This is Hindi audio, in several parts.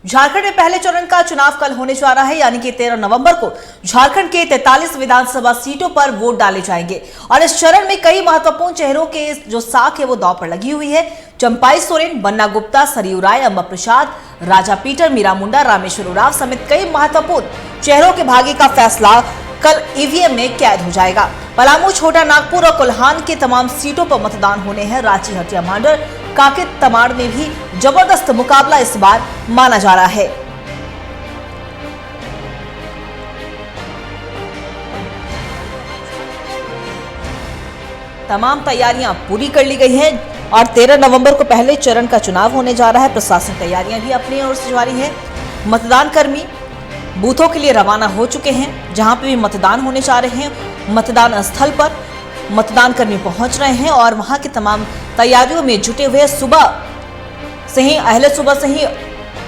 झारखंड में पहले चरण का चुनाव कल होने जा रहा है, यानी कि 13 नवंबर को झारखंड के 43 विधानसभा सीटों पर वोट डाले जाएंगे और इस चरण में कई महत्वपूर्ण चेहरों के जो साख है वो दांव पर लगी हुई है। चंपाई सोरेन, बन्ना गुप्ता, सरयू राय, अम्बा प्रसाद, राजा पीटर, मीरा मुंडा, रामेश्वर उरांव समेत कई महत्वपूर्ण चेहरों के भाग्य का फैसला कल ईवीएम में कैद हो जाएगा। पलामू, छोटा नागपुर और कोल्हान के तमाम सीटों पर मतदान होने हैं। रांची, हटिया, मांडर, कांकेर, तमाड़ में भी जबरदस्त मुकाबला इस बार माना जा रहा है। तमाम तैयारियां पूरी कर ली गई हैं और 13 नवंबर को पहले चरण का चुनाव होने जा रहा है। प्रशासनिक तैयारियां भी अपनी ओर से जारी है। मतदान कर्मी बूथों के लिए रवाना हो चुके हैं। जहां पे भी मतदान होने जा रहे हैं, मतदान स्थल पर मतदान कर्मी पहुंच रहे हैं और वहां की तमाम तैयारियों में जुटे हुए सुबह से ही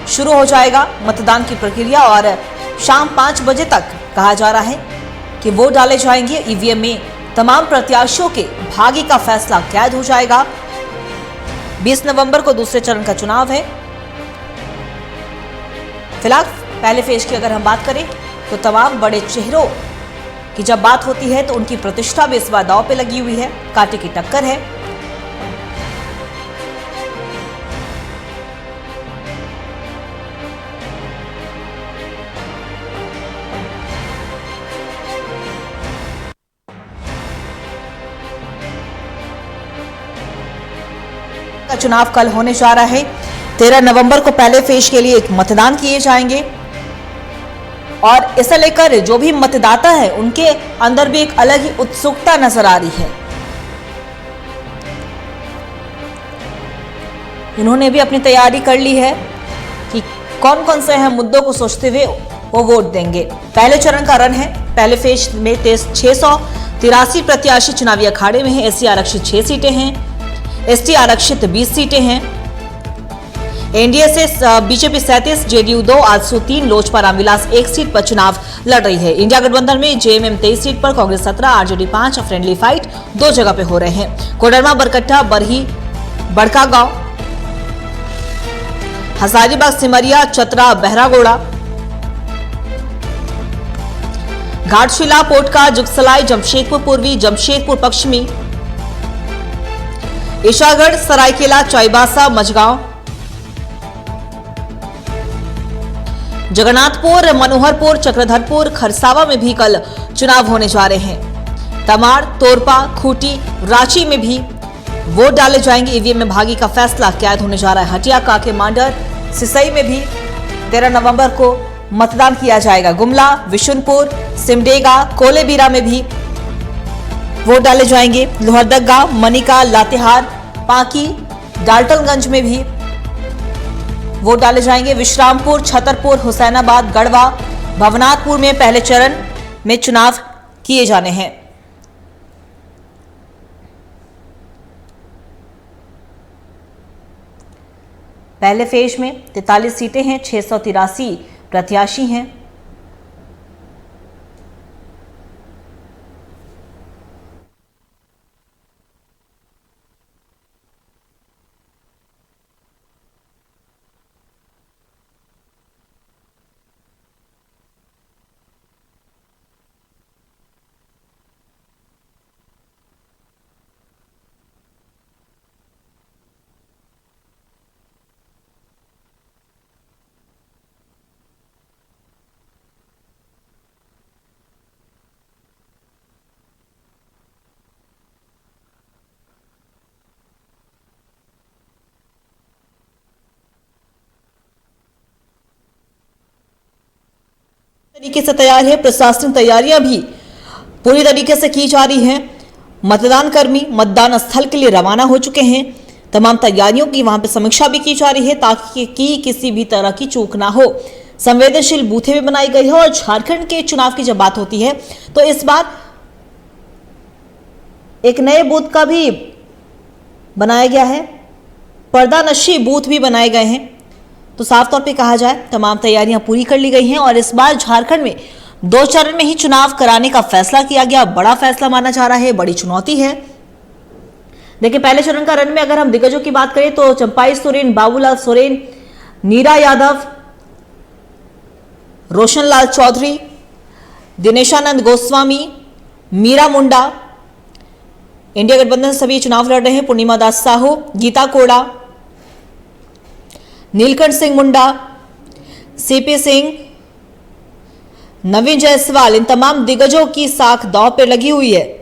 शुरू हो जाएगा मतदान की प्रक्रिया और शाम 5 बजे तक कहा जा रहा है कि वोट डाले जाएंगे। ईवीएम में तमाम प्रत्याशियों के भाग्य का फैसला कैद हो जाएगा। 20 नवंबर को दूसरे चरण का चुनाव है। फिलहाल पहले फेज की अगर हम बात करें तो तमाम बड़े चेहरों की जब बात होती है तो उनकी प्रतिष्ठा भी इस बार दांव पे लगी हुई है। कांटे की टक्कर है। का चुनाव कल होने जा रहा है। 13 नवंबर को पहले फेज के लिए मतदान किए जाएंगे और इसे लेकर जो भी मतदाता है उनके अंदर भी एक अलग ही उत्सुकता नजर आ रही है। उन्होंने भी अपनी तैयारी कर ली है कि कौन कौन से हैं मुद्दों को सोचते हुए वो वोट देंगे। पहले चरण का रन है। पहले फेज में 683 प्रत्याशी चुनावी अखाड़े में हैं। एससी आरक्षित 6 सीटें हैं, एसटी आरक्षित 20 सीटें हैं। एनडीए से BJP 37, JDU 2, AJSU 3, Lojpa Ramvilas 1 seat पर चुनाव लड़ रही है। इंडिया गठबंधन में जेएमएम 23 सीट पर, कांग्रेस 17, आरजेडी 5, फ्रेंडली फाइट 2 जगह पे हो रहे हैं। कोडरमा, बरकट्टा, बरही, बड़कागांव, हजारीबाग, सिमरिया, चतरा, बहरागोड़ा, घाटशिला, पोटका, जुगसलाई, जमशेदपुर पूर्वी, जमशेदपुर पश्चिमी, ईशागढ़, सरायकेला, चाईबासा, मझगांव, जगन्नाथपुर, मनोहरपुर, चक्रधरपुर, खरसावा में भी कल चुनाव होने जा रहे हैं। तमाड़, तोरपा, खूंटी, रांची में भी वोट डाले जाएंगे। ईवीएम में भाग्य का फैसला कैद होने जा रहा है। हटिया, कांकेर, मांडर, सिसई में भी 13 नवंबर को मतदान किया जाएगा। गुमला, विशुनपुर, सिमडेगा, कोलेबिरा में भी वोट डाले जाएंगे। लोहरदगा, मनिका, लातेहार, पांकी, डाल्टनगंज में भी वोट डाले जाएंगे। विश्रामपुर, छतरपुर, हुसैनाबाद, गढ़वा, भवनाथपुर में पहले चरण में चुनाव किए जाने हैं। पहले फेज में 43 सीटें हैं, 683 प्रत्याशी हैं। तरीके से तैयार है। प्रशासनिक तैयारियां भी पूरी तरीके से की जा रही हैं। मतदान कर्मी मतदान स्थल के लिए रवाना हो चुके हैं। तमाम तैयारियों की वहां पर समीक्षा भी की जा रही है ताकि किसी भी तरह की चूक ना हो। संवेदनशील बूथें भी बनाई गई है और झारखंड के चुनाव की जब बात होती है तो इस बार एक नए बूथ का भी बनाया गया है। पर्दानशी बूथ भी बनाए गए हैं। तो साफ तौर पे कहा जाए तमाम तैयारियां पूरी कर ली गई हैं और इस बार झारखंड में 2 चरण में ही चुनाव कराने का फैसला किया गया। बड़ा फैसला माना जा रहा है, बड़ी चुनौती है। देखिए, पहले चरण का रन में अगर हम दिग्गजों की बात करें तो चंपाई सोरेन, बाबूलाल सोरेन, नीरा यादव, रोशन लाल चौधरी, दिनेशानंद गोस्वामी, मीरा मुंडा। इंडिया गठबंधन से सभी चुनाव लड़ रहे हैं। पूर्णिमा दास साहू, गीता कोड़ा, नीलकंठ सिंह मुंडा, सीपी सिंह, नवीन जायसवाल, इन तमाम दिग्गजों की साख दांव पर लगी हुई है।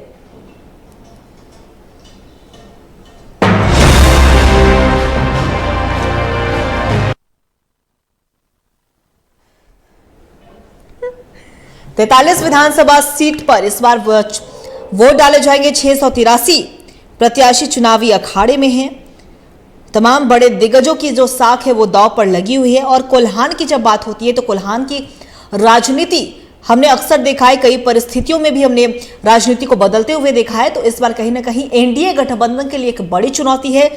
तैतालीस विधानसभा सीट पर इस बार वोट डाले जाएंगे। 683 प्रत्याशी चुनावी अखाड़े में हैं। तमाम बड़े दिग्गजों की जो साख है वो दांव पर लगी हुई है। और कोल्हान की जब बात होती है तो कोल्हान की राजनीति हमने अक्सर देखा है, कई परिस्थितियों में भी हमने राजनीति को बदलते हुए देखा है। तो इस बार कहीं ना कहीं एनडीए गठबंधन के लिए एक बड़ी चुनौती है,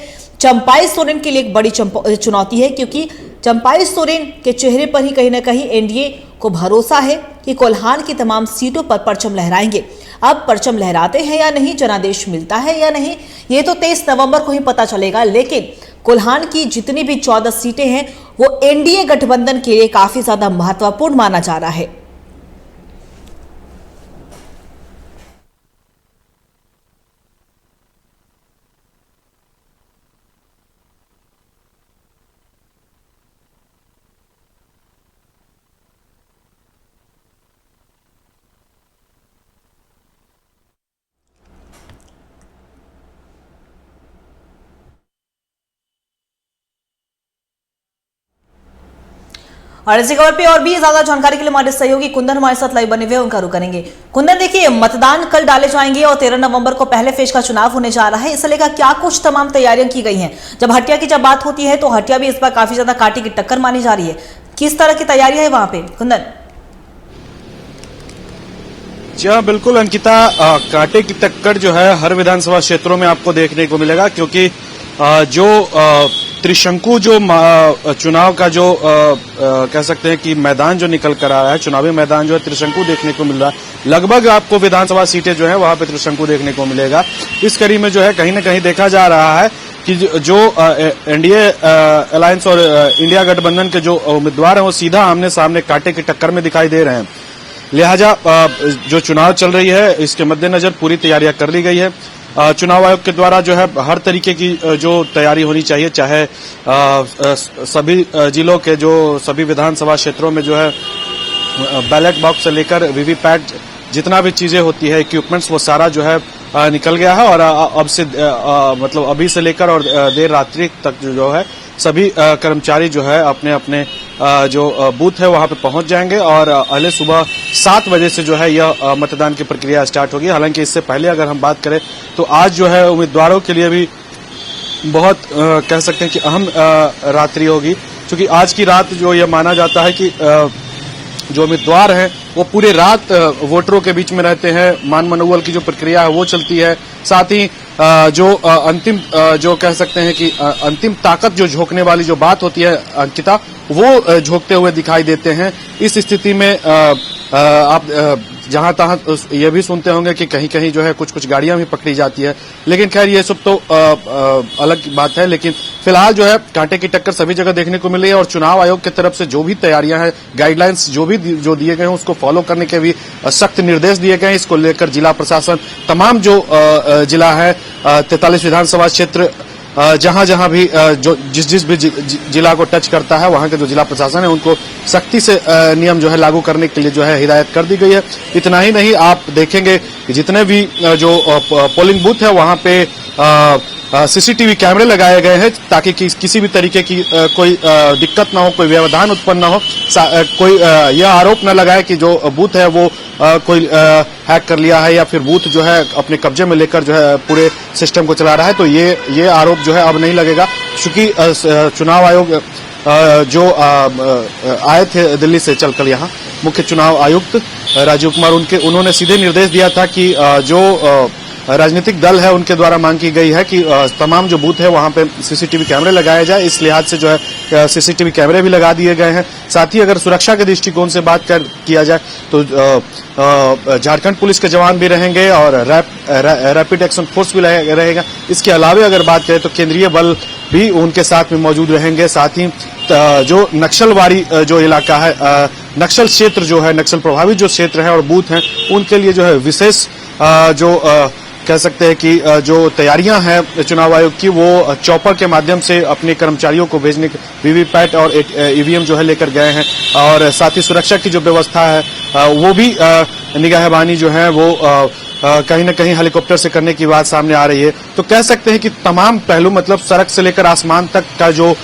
चंपाई सोरेन के लिए एक बड़ी चुनौती है, क्योंकि चंपाई सोरेन के चेहरे पर ही कहीं ना कहीं एनडीए को भरोसा है कि कोल्हान की तमाम सीटों पर परचम लहराएंगे। अब परचम लहराते हैं या नहीं, जनादेश मिलता है या नहीं, ये तो 23 नवंबर को ही पता चलेगा। लेकिन कोल्हान की जितनी भी 14 सीटें हैं वो एनडीए गठबंधन के लिए काफी ज्यादा महत्वपूर्ण माना जा रहा है। और इसी खबर पे और भी ज्यादा जानकारी के लिए हमारे सहयोगी कुंदन हमारे साथ लाइव बने हुए, उनका रुख करेंगे। कुंदन, देखिए, मतदान कल डाले जाएंगे और 13 नवंबर को पहले फेज का चुनाव होने जा रहा है। इसे लेकर क्या कुछ तमाम तैयारियां की गई हैं? जब हटिया की बात होती है तो हटिया भी इस बार काफी ज्यादा कांटे की टक्कर मानी जा रही है। किस तरह की तैयारियां है वहां पे, कुंदन? जी हाँ, बिल्कुल अंकिता, कांटे की टक्कर जो है हर विधानसभा क्षेत्रों में आपको देखने को मिलेगा, क्योंकि जो त्रिशंकु जो चुनाव का जो कह सकते हैं कि मैदान जो निकल कर आ रहा है, चुनावी मैदान जो है त्रिशंकु देखने को मिल रहा है। लगभग आपको विधानसभा सीटें जो है वहां पे त्रिशंकु देखने को मिलेगा। इस कड़ी में जो है कहीं न कहीं देखा जा रहा है कि जो एनडीए अलायंस और इंडिया गठबंधन के जो उम्मीदवार हैं वो सीधा आमने सामने कांटे की टक्कर में दिखाई दे रहे हैं। लिहाजा जो चुनाव चल रही है इसके मद्देनजर पूरी तैयारियां कर ली गई है। चुनाव आयोग के द्वारा जो है हर तरीके की जो तैयारी होनी चाहिए, चाहे सभी जिलों के जो सभी विधानसभा क्षेत्रों में जो है बैलेट बॉक्स से लेकर वीवीपैट जितना भी चीजें होती है, इक्विपमेंट्स, वो सारा जो है निकल गया है। और अब से मतलब अभी से लेकर और देर रात्रि तक जो है सभी कर्मचारी जो है अपने अपने जो बूथ है वहां पे पहुंच जाएंगे और अगले सुबह 7 बजे से जो है यह मतदान की प्रक्रिया स्टार्ट होगी। हालांकि इससे पहले अगर हम बात करें तो आज जो है उम्मीदवारों के लिए भी बहुत कह सकते हैं कि अहम रात्रि होगी, क्योंकि आज की रात जो यह माना जाता है कि जो उम्मीदवार हैं वो पूरे रात वोटरों के बीच में रहते हैं। मान मनोबल की जो प्रक्रिया है वो चलती है। साथ ही जो अंतिम जो कह सकते हैं कि अंतिम ताकत जो झोंकने वाली जो बात होती है अंकिता, वो झोंकते हुए दिखाई देते हैं। इस स्थिति में आप जहां तहां ये भी सुनते होंगे कि कहीं कहीं जो है कुछ कुछ गाड़ियां भी पकड़ी जाती है, लेकिन खैर ये सब तो अलग बात है। लेकिन फिलहाल जो है कांटे की टक्कर सभी जगह देखने को मिल रही है और चुनाव आयोग की तरफ से जो भी तैयारियां हैं, गाइडलाइंस जो दिए गए हैं उसको फॉलो करने के भी सख्त निर्देश दिए गए हैं। इसको लेकर जिला प्रशासन तमाम जो जिला है 43 विधानसभा क्षेत्र जहां जहां भी जो जिस भी जिला को टच करता है वहां के जो जिला प्रशासन है उनको सख्ती से नियम जो है लागू करने के लिए जो है हिदायत कर दी गई है। इतना ही नहीं, आप देखेंगे कि जितने भी जो पोलिंग बूथ है वहां पे सीसीटीवी कैमरे लगाए गए हैं ताकि किसी भी तरीके की कोई दिक्कत ना हो, कोई व्यवधान उत्पन्न ना हो, कोई यह आरोप न लगाए कि जो बूथ है वो कोई हैक कर लिया है या फिर बूथ जो है अपने कब्जे में लेकर जो है पूरे सिस्टम को चला रहा है। तो ये आरोप जो है अब नहीं लगेगा, क्योंकि चुनाव आयोग जो आए थे दिल्ली से चलकर यहाँ, मुख्य चुनाव आयुक्त राजीव कुमार, उन्होंने सीधे निर्देश दिया था कि जो राजनीतिक दल है उनके द्वारा मांग की गई है कि तमाम जो बूथ है वहां पे सीसीटीवी कैमरे लगाए जाए। इस लिहाज से जो है सीसीटीवी कैमरे भी लगा दिए गए हैं। साथ ही अगर सुरक्षा के दृष्टिकोण से बात किया जाए तो झारखंड पुलिस के जवान भी रहेंगे और रैपिड एक्शन फोर्स भी रहेगा। इसके अलावा अगर बात करें तो केंद्रीय बल भी उनके साथ में मौजूद रहेंगे। साथ ही जो नक्सलवाड़ी जो इलाका है नक्सल क्षेत्र जो है, नक्सल प्रभावित जो क्षेत्र है और बूथ हैं, उनके लिए जो है विशेष कह सकते हैं कि जो तैयारियां हैं चुनाव आयोग की, वो चॉपर के माध्यम से अपने कर्मचारियों को भेजने के वीवीपैट और ईवीएम जो है लेकर गए हैं, और साथ ही सुरक्षा की जो व्यवस्था है वो भी निगाहबानी जो है वो कहीं ना कहीं हेलीकॉप्टर से करने की बात सामने आ रही है। तो कह सकते हैं कि तमाम पहलू, मतलब सड़क से लेकर आसमान तक का जो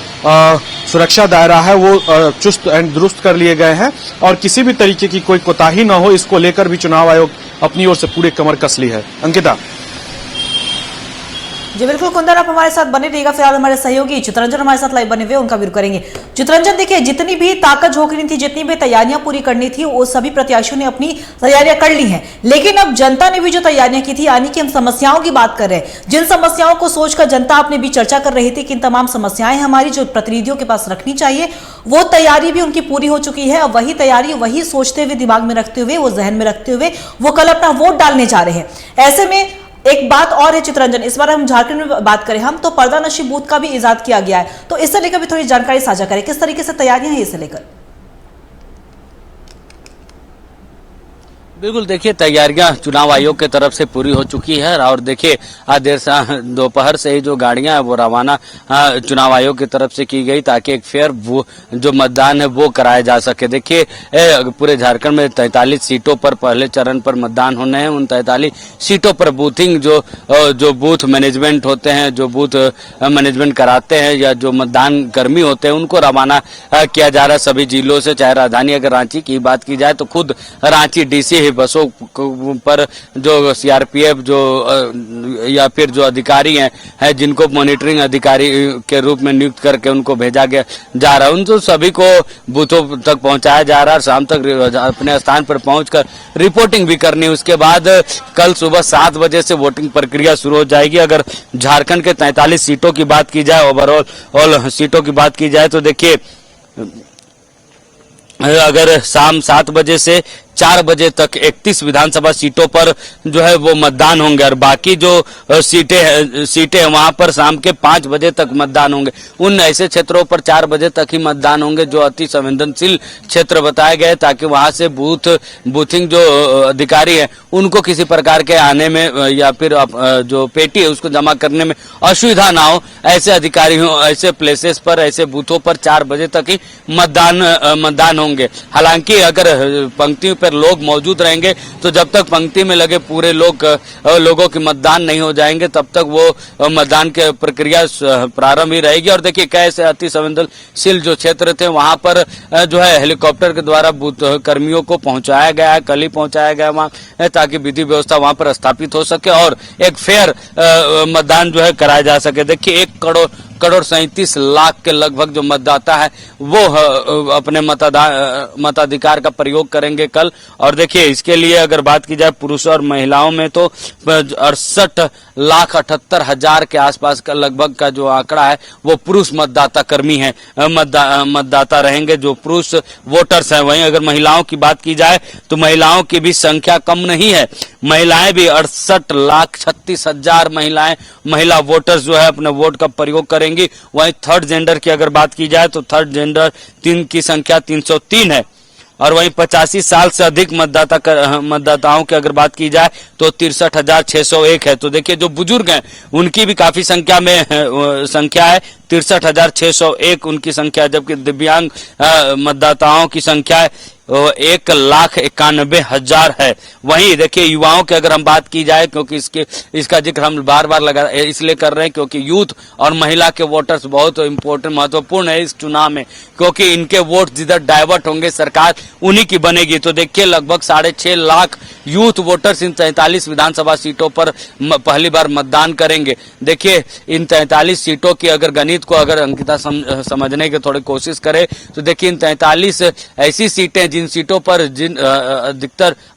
सुरक्षा दायरा है वो चुस्त एंड दुरुस्त कर लिए गए हैं, और किसी भी तरीके की कोई कोताही न हो, इसको लेकर भी चुनाव आयोग अपनी ओर से पूरे कमर कस ली है। अंकिता। जी बिल्कुल कुंदन, आप हमारे साथ बने रहिएगा। फिलहाल हमारे सहयोगी चित्रंजन हमारे साथ लाइव बने हुए, उनका भी करेंगे। चित्रंजन, देखिए जितनी भी ताकत झोंकनी थी, जितनी भी तैयारियां पूरी करनी थी, वो सभी प्रत्याशियों ने अपनी तैयारियां कर ली हैं, लेकिन अब जनता ने भी जो तैयारियां की थी, यानी कि हम समस्याओं की बात कर रहे हैं, जिन समस्याओं को सोचकर जनता अपने भी चर्चा कर रही थी कि इन तमाम समस्याएं हमारी जो प्रतिनिधियों के पास रखनी चाहिए, वो तैयारी भी उनकी पूरी हो चुकी है। अब वही तैयारी, वही सोचते हुए, दिमाग में रखते हुए, वो जहन में रखते हुए वो कल अपना वोट डालने जा रहे हैं। ऐसे में एक बात और है चित्रंजन, इस बार हम झारखंड में बात करें हम, तो पर्दा नशी बूथ का भी इजाद किया गया है, तो इससे लेकर भी थोड़ी जानकारी साझा करें, किस तरीके से तैयारियां हैं इससे लेकर। बिल्कुल, देखिए तैयारियां चुनाव आयोग के तरफ से पूरी हो चुकी है, और देखिए आज देर दोपहर से ही जो गाड़ियां हैं वो रवाना चुनाव आयोग की तरफ से की गई, ताकि एक फेयर जो मतदान है वो कराया जा सके। देखिए पूरे झारखंड में 43 सीटों पर पहले चरण पर मतदान होने हैं। उन 43 सीटों पर बूथिंग जो बूथ मैनेजमेंट होते हैं, जो बूथ मैनेजमेंट कराते हैं, या जो मतदान कर्मी होते हैं, उनको रवाना किया जा रहा है सभी जिलों से। चाहे राजधानी अगर रांची की बात की जाए तो खुद रांची डीसी बसों पर जो सीआरपीएफ जो या फिर जो अधिकारी हैं जिनको मॉनिटरिंग अधिकारी के रूप में नियुक्त करके उनको भेजा गया जा रहा है, उन सभी को बूथों तक पहुंचाया जा रहा है। शाम तक अपने स्थान पर पहुंचकर रिपोर्टिंग भी करनी है। उसके बाद कल सुबह 7 बजे से वोटिंग प्रक्रिया शुरू हो जाएगी। अगर झारखंड के 43 सीटों की बात की जाए, ओवरऑल सीटों की बात की जाए, तो देखिए अगर शाम 7 बजे से 4 बजे तक 31 विधानसभा सीटों पर जो है वो मतदान होंगे, और बाकी जो सीटें वहां पर शाम के 5 बजे तक मतदान होंगे। उन ऐसे क्षेत्रों पर 4 बजे तक ही मतदान होंगे जो अति संवेदनशील क्षेत्र बताए गए, ताकि वहां से बूथिंग जो अधिकारी है उनको किसी प्रकार के आने में या फिर जो पेटी है उसको जमा करने में असुविधा ना हो। ऐसे अधिकारियों, ऐसे प्लेसेस पर, ऐसे बूथों पर 4 बजे तक ही मतदान होंगे। हालांकि अगर पंक्ति पर लोग मौजूद रहेंगे तो जब तक पंक्ति में लगे पूरे लोगों की मतदान नहीं हो जाएंगे, तब तक वो मतदान की प्रक्रिया प्रारंभ ही रहेगी। और देखिए कैसे अति संवेदनशील जो क्षेत्र थे वहां पर जो है हेलीकॉप्टर के द्वारा बूथ कर्मियों को पहुंचाया गया है, कल ही पहुंचाया गया वहां, ताकि विधि व्यवस्था वहां पर स्थापित हो सके और एक फेयर मतदान जो है कराया जा सके। देखिए 1 करोड़ 37 लाख के लगभग जो मतदाता है वो अपने मताधिकार का प्रयोग करेंगे कल। और देखिए इसके लिए अगर बात की जाए पुरुषों और महिलाओं में, तो 68,78,000 के आसपास का लगभग का जो आंकड़ा है वो पुरुष मतदाता कर्मी है, मतदाता रहेंगे, जो पुरुष वोटर्स हैं। वहीं अगर महिलाओं की बात की जाए तो महिलाओं की भी संख्या कम नहीं है। महिलाएं भी 68,36,000 महिला वोटर्स जो है अपने वोट का प्रयोग करेंगी। वहीं थर्ड जेंडर की अगर बात की जाए तो थर्ड जेंडर की संख्या 303 है। और वहीं 85 साल से अधिक मतदाताओं की अगर बात की जाए तो 63,601 है। तो देखिए जो बुजुर्ग हैं उनकी भी काफी संख्या है 63,601 उनकी संख्या, जबकि दिव्यांग मतदाताओं की संख्या है 1,91,000 है। वहीं देखिए युवाओं की अगर हम बात की जाए, क्योंकि इसका जिक्र हम बार बार इसलिए कर रहे हैं क्योंकि यूथ और महिला के वोटर्स बहुत इम्पोर्टेंट, महत्वपूर्ण है इस चुनाव में, क्योंकि इनके वोट जिधर डाइवर्ट होंगे सरकार उन्हीं की बनेगी। तो देखिए लगभग 6.5 लाख यूथ वोटर्स इन 43 विधानसभा सीटों पर पहली बार मतदान करेंगे। देखिए इन 43 सीटों की अगर गणित को अगर अंकिता समझने की थोड़ी कोशिश करे तो देखिए इन 43 ऐसी सीटें जिन सीटों पर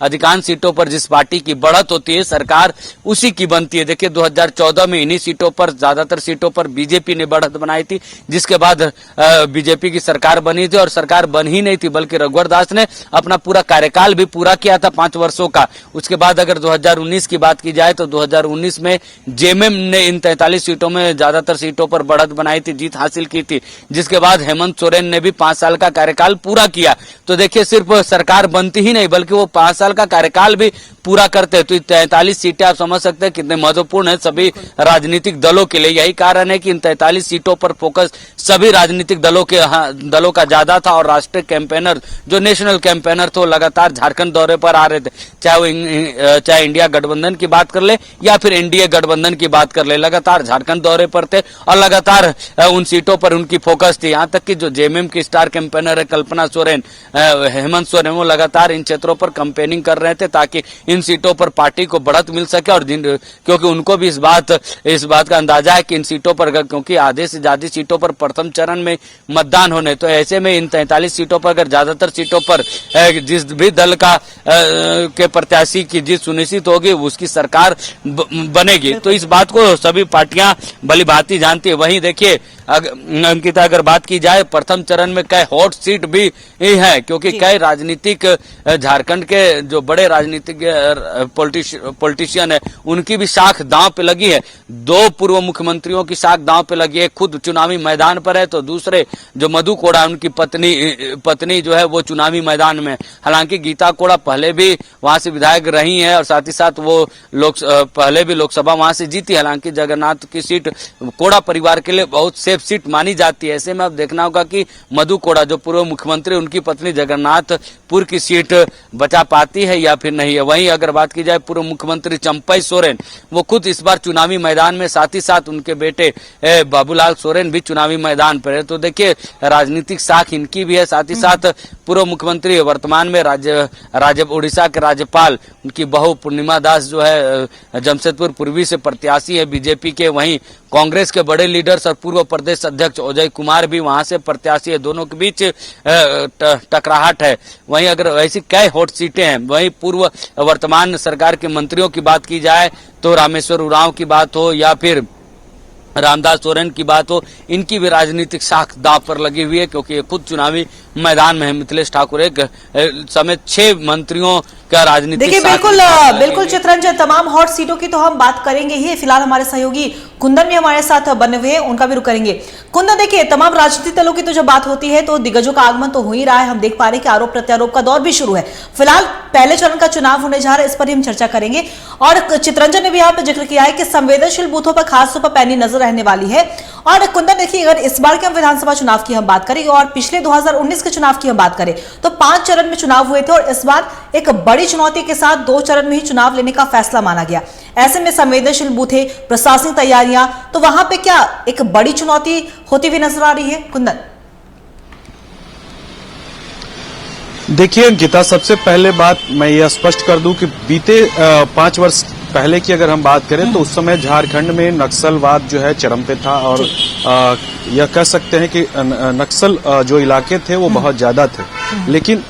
अधिकांश सीटों पर जिस पार्टी की बढ़त होती है सरकार उसी की बनती है। देखिए 2014 में इन्हीं सीटों पर, ज्यादातर सीटों पर बीजेपी ने बढ़त बनाई थी, जिसके बाद बीजेपी की सरकार बनी थी। और सरकार बन ही नहीं थी बल्कि रघुवर दास ने अपना पूरा कार्यकाल भी पूरा किया था 5 वर्षों का। उसके बाद अगर 2019 की बात की जाए तो 2019 में जेएमएम ने इन 43 सीटों में ज्यादातर सीटों पर बढ़त बनाई बनाई थी, जीत हासिल की थी, जिसके बाद हेमंत सोरेन ने भी 5 साल का कार्यकाल पूरा किया। तो देखिए सिर्फ सरकार बनती ही नहीं बल्कि वो 5 साल का कार्यकाल भी पूरा करते हैं। तो 43 सीटें आप समझ सकते हैं कितने महत्वपूर्ण है सभी राजनीतिक दलों के लिए। यही कारण है कि इन 43 सीटों पर फोकस सभी राजनीतिक दलों का ज्यादा था और राष्ट्रीय कैंपेनर जो नेशनल कैंपेनर थे वो लगातार झारखंड दौरे पर आ रहे थे, चाहे इंडिया गठबंधन की बात कर ले या फिर एनडीए गठबंधन की बात कर ले, लगातार झारखंड दौरे पर थे और लगातार उन सीटों पर उनकी फोकस थी। यहाँ तक कि जो जेएमएम की स्टार कैंपेनर है कल्पना सोरेन, हेमंत सोरेन, वो लगातार इन क्षेत्रों पर कैंपेनिंग कर रहे थे ताकि इन सीटों पर पार्टी को बढ़त मिल सके। और क्योंकि उनको भी इस बात का अंदाजा है कि इन सीटों पर, क्योंकि आधे से ज्यादा सीटों पर प्रथम चरण में मतदान होने, तो ऐसे में इन 43 सीटों पर अगर ज्यादातर सीटों पर जिस भी दल के प्रत्याशी की जीत सुनिश्चित होगी उसकी सरकार बनेगी। तो इस बात को सभी पार्टियां भलीभांति जानती है। वहीं देखिए अंकिता, अगर बात की जाए प्रथम चरण में कई हॉट सीट भी है, क्योंकि कई राजनीतिक झारखंड के जो बड़े राजनीतिक पॉलिटिशियन है उनकी भी साख दांव पे लगी है। 2 पूर्व मुख्यमंत्रियों की साख दांव पे लगी है, खुद चुनावी मैदान पर है, तो दूसरे जो मधु कोड़ा उनकी पत्नी जो है वो चुनावी मैदान में। हालांकि गीता कोड़ा पहले भी वहां से विधायक रही है और साथ ही साथ वो पहले भी लोकसभा वहां से जीती। हालांकि जगन्नाथ की सीट कोड़ा परिवार के लिए बहुत सेफ सीट मानी जाती है। ऐसे में अब देखना होगा कि मधु कोड़ा जो पूर्व मुख्यमंत्री, उनकी पत्नी जगन्नाथपुर की सीट बचा पाती है या फिर नहीं है। वहीं अगर बात की जाए पूर्व मुख्यमंत्री चंपई सोरेन, वो खुद इस बार चुनावी मैदान में, साथ ही साथ उनके बेटे बाबूलाल सोरेन भी चुनावी मैदान पर है। तो देखिए राजनीतिक साख इनकी भी है, साथ ही साथ पूर्व मुख्यमंत्री वर्तमान में उड़ीसा के राज्यपाल उनकी बहू पूर्णिमा दास जो है जमशेदपुर पूर्वी से प्रत्याशी है बीजेपी के। वहीं कांग्रेस के बड़े लीडर्स और पूर्व प्रदेश अध्यक्ष अजय कुमार भी वहां से प्रत्याशी है, दोनों के बीच टकराहट है। वहीं अगर ऐसी कई हॉट सीटें हैं, वहीं पूर्व वर्तमान सरकार के मंत्रियों की बात की जाए तो रामेश्वर उरांव की बात हो या फिर रामदास सोरेन की बात हो, इनकी भी राजनीतिक साख दांव पर लगी हुई है, क्योंकि ये खुद चुनावी मैदान में है। मिथिलेश ठाकुर एक समेत 6 मंत्रियों का राजनीतिक देखिए बिल्कुल चित्रंजन, तमाम हॉट सीटों की तो हम बात करेंगे ही। फिलहाल हमारे सहयोगी कुंदन भी हमारे साथ बने हुए हैं, उनका भी रुख करेंगे। कुंदन, देखिए तमाम राजनीतिक दलों की तो जब बात होती है तो दिग्गजों का आगमन तो हो ही रहा है। हम देख पा रहे हैं कि आरोप प्रत्यारोप का दौर भी शुरू है। फिलहाल पहले चरण का चुनाव होने जा रहा है, इस पर हम चर्चा करेंगे। और चित्रंजन ने भी यहाँ पे जिक्र किया है कि संवेदनशील बूथों पर खासतौर पर पैनी नजर रहने वाली है। और कुंदन देखिए, अगर इस बार के हम विधानसभा चुनाव की हम बात करें और पिछले 2019 के चुनाव की हम बात करें तो 5 चरण में चुनाव हुए थे और इस बार एक बड़ी चुनौती के साथ 2 चरण में ही चुनाव लेने का फैसला माना गया। ऐसे में संवेदनशील बूथे, प्रशासनिक तैयारियां, तो वहां पे क्या एक बड़ी चुनौती होती हुई नजर आ रही है कुंदन? देखिए अंकिता, सबसे पहले बात मैं यह स्पष्ट कर दूं कि बीते 5 वर्ष पहले की अगर हम बात करें तो उस समय झारखंड में नक्सलवाद जो है चरम पे था और यह कह सकते हैं कि नक्सल जो इलाके थे वो बहुत ज्यादा थे। लेकिन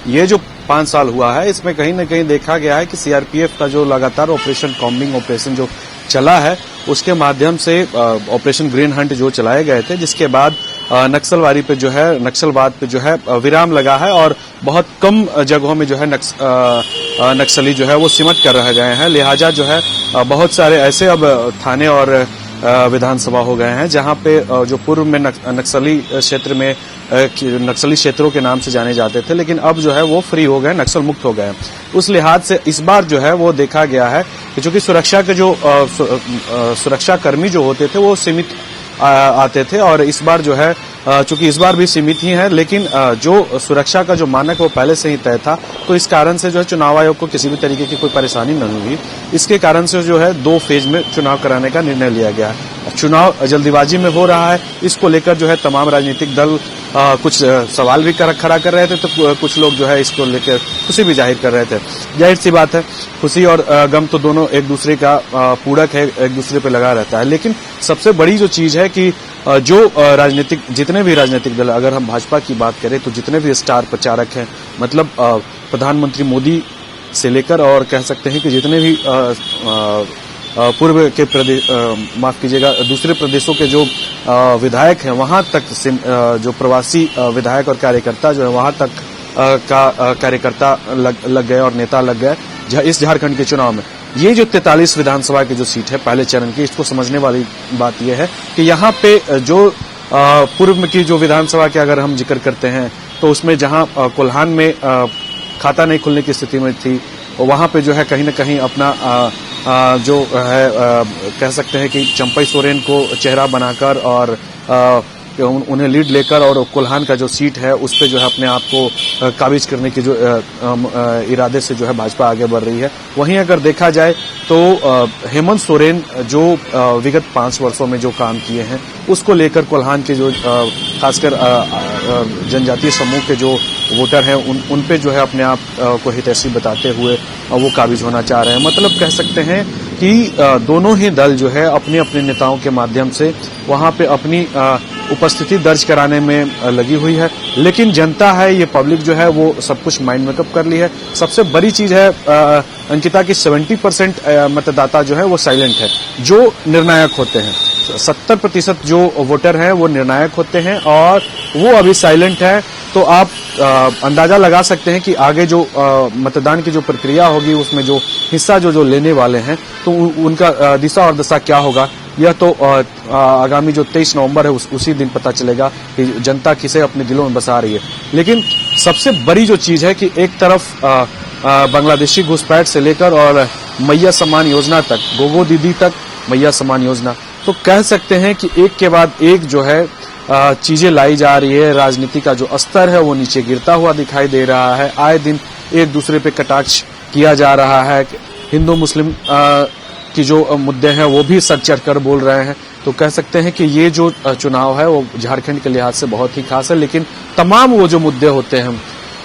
ये जो 5 साल हुआ है इसमें कहीं न कहीं देखा गया है कि सीआरपीएफ का जो लगातार ऑपरेशन कॉम्बिंग ऑपरेशन जो चला है उसके माध्यम से ऑपरेशन ग्रीन हंट जो चलाए गए थे, जिसके बाद नक्सलवाद पे जो है विराम लगा है और बहुत कम जगहों में जो है नक्सली जो है वो सिमट कर रह गए हैं। लिहाजा जो है बहुत सारे ऐसे अब थाने और विधानसभा हो गए हैं जहां पे जो पूर्व में नक्सली क्षेत्रों के नाम से जाने जाते थे, लेकिन अब जो है वो फ्री हो गए, नक्सल मुक्त हो गए। उस लिहाज से इस बार जो है वो देखा गया है कि चूंकि सुरक्षा के जो सुरक्षा कर्मी जो होते थे वो सीमित आते थे और इस बार जो है चूंकि इस बार भी सीमित ही है, लेकिन जो सुरक्षा का जो मानक वो पहले से ही तय था, तो इस कारण से जो है चुनाव आयोग को किसी भी तरीके की कोई परेशानी न हुई। इसके कारण से जो है 2 फेज में चुनाव कराने का निर्णय लिया गया है। चुनाव जल्दीबाजी में हो रहा है, इसको लेकर जो है तमाम राजनीतिक दल कुछ सवाल भी खड़ा कर रहे थे, तो कुछ लोग जो है इसको लेकर खुशी भी जाहिर कर रहे थे। जाहिर सी बात है, खुशी और गम तो दोनों एक दूसरे का पूरक है, एक दूसरे पे लगा रहता है। लेकिन सबसे बड़ी जो चीज है कि जो जितने भी राजनीतिक दल, अगर हम भाजपा की बात करें तो जितने भी स्टार प्रचारक हैं, मतलब प्रधानमंत्री मोदी से लेकर और कह सकते हैं कि जितने भी पूर्व के प्रदेश माफ कीजिएगा दूसरे प्रदेशों के जो विधायक हैं, वहां तक जो प्रवासी विधायक और कार्यकर्ता जो है वहां तक का कार्यकर्ता लग गए और नेता लग गए इस झारखंड के चुनाव में। ये जो 43 विधानसभा की जो सीट है पहले चरण की, इसको समझने वाली बात यह है कि यहाँ पे जो पूर्व की जो विधानसभा के अगर हम जिक्र करते हैं तो उसमें जहां कोल्हान में खाता नहीं खुलने की स्थिति में थी, वहां पे जो है कहीं न कहीं अपना जो है कह सकते हैं कि चंपई सोरेन को चेहरा बनाकर और उन्हें लीड लेकर और कोल्हान का जो सीट है उस पे जो है अपने आप को काबिज करने की जो इरादे से जो है भाजपा आगे बढ़ रही है। वहीं अगर देखा जाए तो हेमंत सोरेन जो विगत 5 वर्षों में जो काम किए हैं उसको लेकर कोल्हान के जो खासकर जनजातीय समूह के जो वोटर हैं उन पे जो है अपने आप को हितैषी बताते हुए वो काबिज होना चाह रहे हैं। मतलब कह सकते हैं कि दोनों ही दल जो है अपने अपने नेताओं के माध्यम से वहां पे अपनी उपस्थिति दर्ज कराने में लगी हुई है, लेकिन जनता है, ये पब्लिक जो है वो सब कुछ माइंड मेकअप कर ली है। सबसे बड़ी चीज है अंकिता की 70% मतदाता जो है वो साइलेंट है, जो निर्णायक होते हैं। 70% जो वोटर हैं वो निर्णायक होते हैं और वो अभी साइलेंट है। तो आप अंदाजा लगा सकते हैं कि आगे जो मतदान की जो प्रक्रिया होगी उसमें जो हिस्सा जो लेने वाले हैं तो उनका दिशा और दशा क्या होगा, यह तो आगामी जो 23 नवंबर है उसी दिन पता चलेगा कि जनता किसे अपने दिलों में बसा रही है। लेकिन सबसे बड़ी जो चीज है कि एक तरफ बांग्लादेशी घुसपैठ से लेकर और मैया सम्मान योजना तक, गोगो दीदी तक मैया सम्मान योजना, तो कह सकते हैं कि एक के बाद एक जो है चीजें लाई जा रही है। राजनीति का जो स्तर है वो नीचे गिरता हुआ दिखाई दे रहा है। आए दिन एक दूसरे पे कटाक्ष किया जा रहा है। हिंदू मुस्लिम की जो मुद्दे हैं वो भी सर चढ़ कर बोल रहे हैं। तो कह सकते हैं कि ये जो चुनाव है वो झारखंड के लिहाज से बहुत ही खास है। लेकिन तमाम वो जो मुद्दे होते हैं,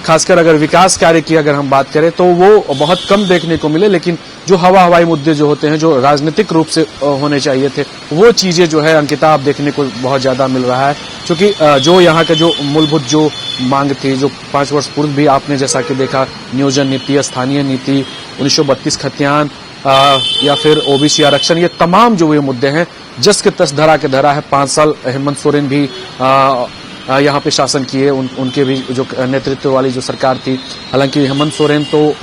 खासकर अगर विकास कार्य की अगर हम बात करें तो वो बहुत कम देखने को मिले, लेकिन जो हवाई मुद्दे जो होते हैं, जो राजनीतिक रूप से होने चाहिए थे, वो चीजें जो है अंकिता आप देखने को बहुत ज्यादा मिल रहा है। क्योंकि जो यहाँ का जो मूलभूत जो मांग थी, जो 5 वर्ष पूर्व भी आपने जैसा कि देखा, नियोजन नीति, स्थानीय नीति, 1932 खतियान या फिर ओबीसी आरक्षण, ये तमाम जो ये मुद्दे हैं जस के तस धरा के धरा है। 5 साल हेमंत सोरेन भी यहाँ पे शासन किए, उनके भी जो नेतृत्व वाली जो सरकार थी। हालांकि हेमंत सोरेन तो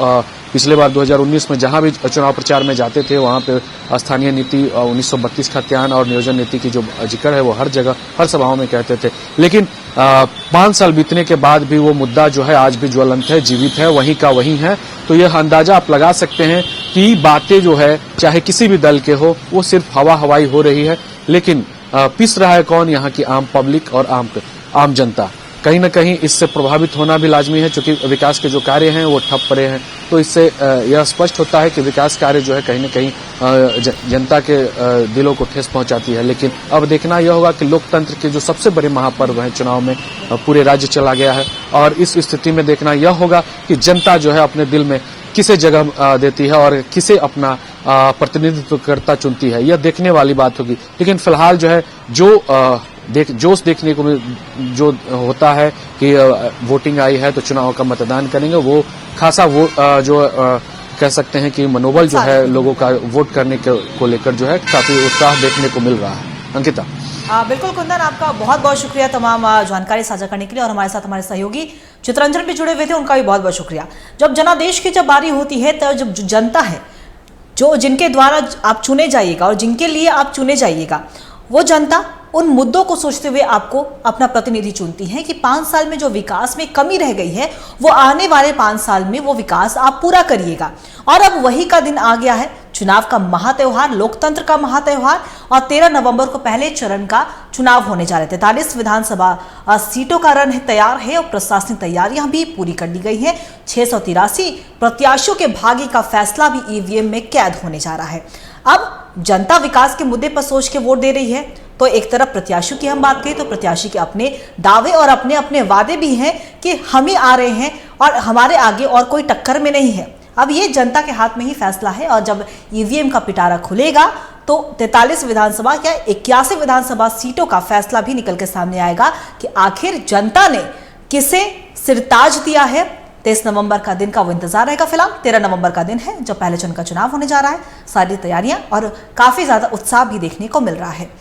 पिछले बार 2019 में जहां भी चुनाव प्रचार में जाते थे वहां पे स्थानीय नीति, 1932 खतियान और नियोजन नीति की जो जिक्र है वो हर जगह हर सभाओं में कहते थे। लेकिन 5 साल बीतने के बाद भी वो मुद्दा जो है आज भी ज्वलंत है, जीवित है, वहीं का वहीं है। तो यह अंदाजा आप लगा सकते हैं कि बातें जो है चाहे किसी भी दल के हो वो सिर्फ हवाई हो रही है। लेकिन पिस रहा है कौन? यहाँ की आम पब्लिक और आम जनता। कहीं न कहीं इससे प्रभावित होना भी लाजमी है, क्योंकि विकास के जो कार्य हैं वो ठप पड़े हैं। तो इससे यह स्पष्ट होता है कि विकास कार्य जो है कहीं न कहीं जनता के दिलों को ठेस पहुंचाती है। लेकिन अब देखना यह होगा कि लोकतंत्र के जो सबसे बड़े महापर्व है चुनाव में पूरे राज्य चला गया है, और इस स्थिति में देखना यह होगा कि जनता जो है अपने दिल में किसे जगह देती है और किसे अपना प्रतिनिधित्व करता चुनती है, यह देखने वाली बात होगी। लेकिन फिलहाल जो है जोश देखने को जो होता है कि वोटिंग आई है तो चुनाव का मतदान करेंगे, वो खासा वो जो कह सकते हैं कि मनोबल जो है लोगों का वोट करने को लेकर जो है काफी उत्साह देखने को मिल रहा है। अंकिता। बिल्कुल कुंदन, आपका बहुत बहुत शुक्रिया तमाम जानकारी साझा करने के लिए, और हमारे साथ हमारे सहयोगी चित्रंजन भी जुड़े हुए थे, उनका भी बहुत बहुत शुक्रिया। जब जनादेश की जब बारी होती है तो जब जनता है, जो जिनके द्वारा आप चुने जाइएगा और जिनके लिए आप चुने जाइएगा, वो जनता उन मुद्दों को सोचते हुए आपको अपना प्रतिनिधि चुनती है कि 5 साल में जो विकास में कमी रह गई है वो आने वाले 5 साल में वो विकास आप पूरा करिएगा। और अब वही का दिन आ गया है, चुनाव का महात्योहार, लोकतंत्र का महात्योहार, और 13 नवंबर को पहले चरण का चुनाव होने जा रहे थे। 43 विधानसभा सीटों का रण तैयार है और प्रशासनिक तैयारियां भी पूरी कर ली गई हैं। 683 प्रत्याशियों के भाग्य का फैसला भी ईवीएम में कैद होने जा रहा है। अब जनता विकास के मुद्दे पर सोच के वोट दे रही है। तो एक तरफ प्रत्याशियों की हम बात करें तो प्रत्याशी के अपने दावे और अपने अपने वादे भी हैं कि हम ही आ रहे हैं और हमारे आगे और कोई टक्कर में नहीं है। अब ये जनता के हाथ में ही फैसला है, और जब ईवीएम का पिटारा खुलेगा तो 43 विधानसभा या 81 विधानसभा सीटों का फैसला भी निकल के सामने आएगा कि आखिर जनता ने किसे सिरताज दिया है। 23 नवंबर का दिन का वो इंतजार रहेगा। फिलहाल 13 नवंबर का दिन है जब पहले चरण का चुनाव होने जा रहा है। सारी तैयारियां और काफी ज्यादा उत्साह भी देखने को मिल रहा है।